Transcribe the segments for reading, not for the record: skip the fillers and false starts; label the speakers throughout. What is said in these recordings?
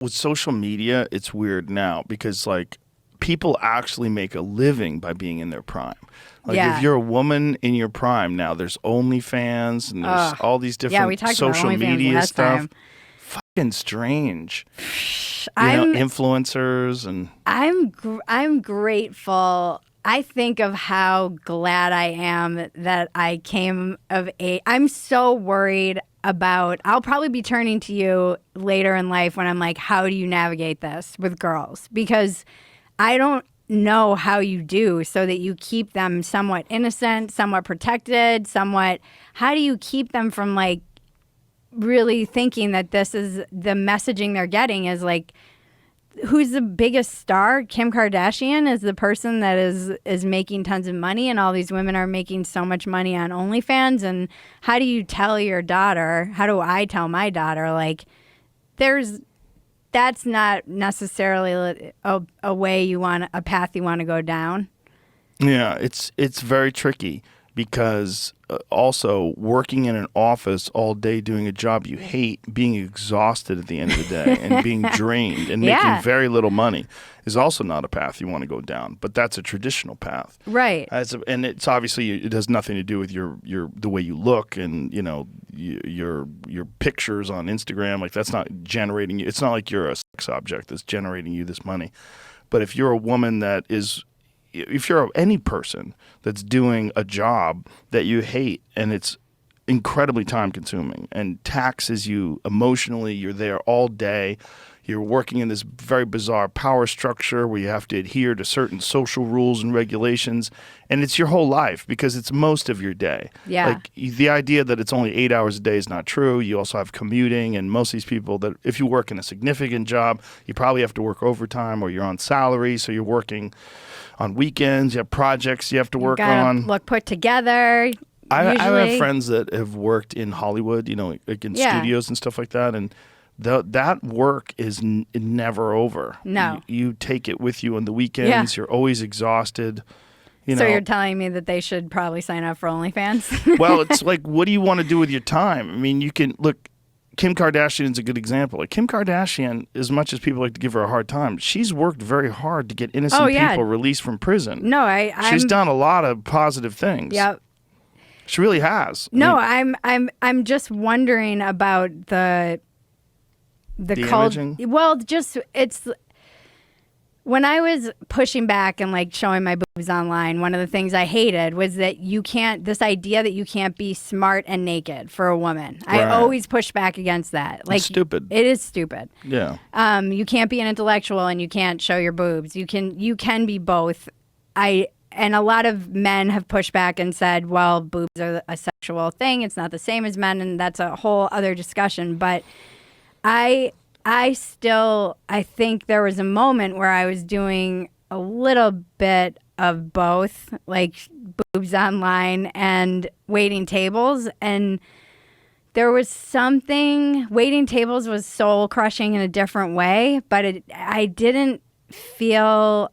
Speaker 1: with social media, it's weird now because like people actually make a living by being in their prime. Like if you're a woman in your prime now, there's OnlyFans and there's all these different social media stuff. Fucking strange. Influencers and
Speaker 2: I'm grateful. I think of how glad I am that I came of age. I'm so worried about, I'll probably be turning to you later in life when I'm like, how do you navigate this with girls? Because I don't know how you do so that you keep them somewhat innocent, somewhat protected, how do you keep them from like really thinking that this is the messaging they're getting is like, who's the biggest star? Kim Kardashian is the person that is making tons of money, and all these women are making so much money on OnlyFans. And how do you tell your daughter, how do I tell my daughter, like, that's not necessarily a way a path you want to go down?
Speaker 1: Yeah, it's very tricky because also working in an office all day doing a job you hate, being exhausted at the end of the day and being drained and making very little money is also not a path you want to go down. But that's a traditional path,
Speaker 2: right?
Speaker 1: And it's obviously, it has nothing to do with the way you look and your pictures on Instagram. Like that's not generating you. It's not like you're a sex object that's generating you this money. But if you're a woman if you're any person that's doing a job that you hate and it's incredibly time consuming and taxes you emotionally, you're there all day, you're working in this very bizarre power structure where you have to adhere to certain social rules and regulations, and it's your whole life because it's most of your day.
Speaker 2: Yeah.
Speaker 1: Like the idea that it's only 8 hours a day is not true. You also have commuting, and most of these people that if you work in a significant job, you probably have to work overtime or you're on salary, so you're working on weekends, you have projects you have to work on.
Speaker 2: Look put together.
Speaker 1: I have friends that have worked in Hollywood, like in studios and stuff like that, and that work is never over.
Speaker 2: No.
Speaker 1: You take it with you on the weekends. You're always exhausted.
Speaker 2: So you're telling me that they should probably sign up for OnlyFans?
Speaker 1: Well, it's like, what do you want to do with your time? I mean, you can look. Kim Kardashian is a good example. Like Kim Kardashian, as much as people like to give her a hard time, she's worked very hard to get innocent people released from prison.
Speaker 2: No,
Speaker 1: she's done a lot of positive things. Yep. She really has.
Speaker 2: No, I'm just wondering about the
Speaker 1: imaging?
Speaker 2: Well, just it's when I was pushing back and like showing my boobs online, one of the things I hated was that this idea that you can't be smart and naked for a woman. Right. I always pushed back against that. Like,
Speaker 1: it's stupid.
Speaker 2: It is stupid.
Speaker 1: Yeah.
Speaker 2: You can't be an intellectual and you can't show your boobs. You can be both. And a lot of men have pushed back and said, well, boobs are a sexual thing. It's not the same as men, and that's a whole other discussion. But I think there was a moment where I was doing a little bit of both, like boobs online and waiting tables. And there was something, waiting tables was soul crushing in a different way, but I didn't feel,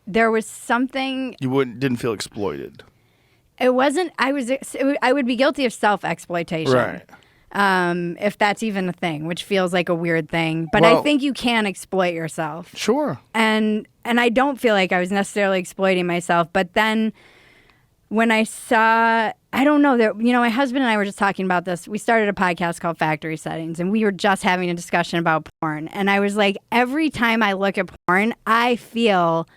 Speaker 2: there was something.
Speaker 1: You didn't feel exploited.
Speaker 2: It wasn't, I would be guilty of self-exploitation.
Speaker 1: Right.
Speaker 2: If that's even a thing, which feels like a weird thing. But I think you can exploit yourself.
Speaker 1: Sure.
Speaker 2: And I don't feel like I was necessarily exploiting myself. But then when I saw, I don't know, my husband and I were just talking about this. We started a podcast called Factory Settings, and we were just having a discussion about porn. And I was like, every time I look at porn, I feel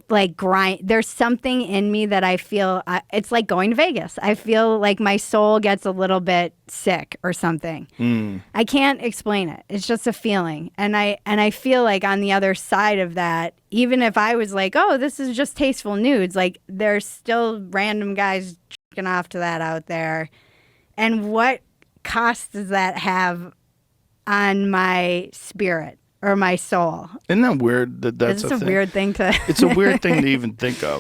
Speaker 2: like there's something in me that I feel it's like going to Vegas. I feel like my soul gets a little bit sick or something. I can't explain it. It's just a feeling. And I feel like on the other side of that, even if I was like, oh, this is just tasteful nudes, like there's still random guys jerking off to that out there. And what cost does that have on my spirit? Or my soul.
Speaker 1: Isn't that weird? That's
Speaker 2: a weird thing to.
Speaker 1: It's a weird thing to even think of.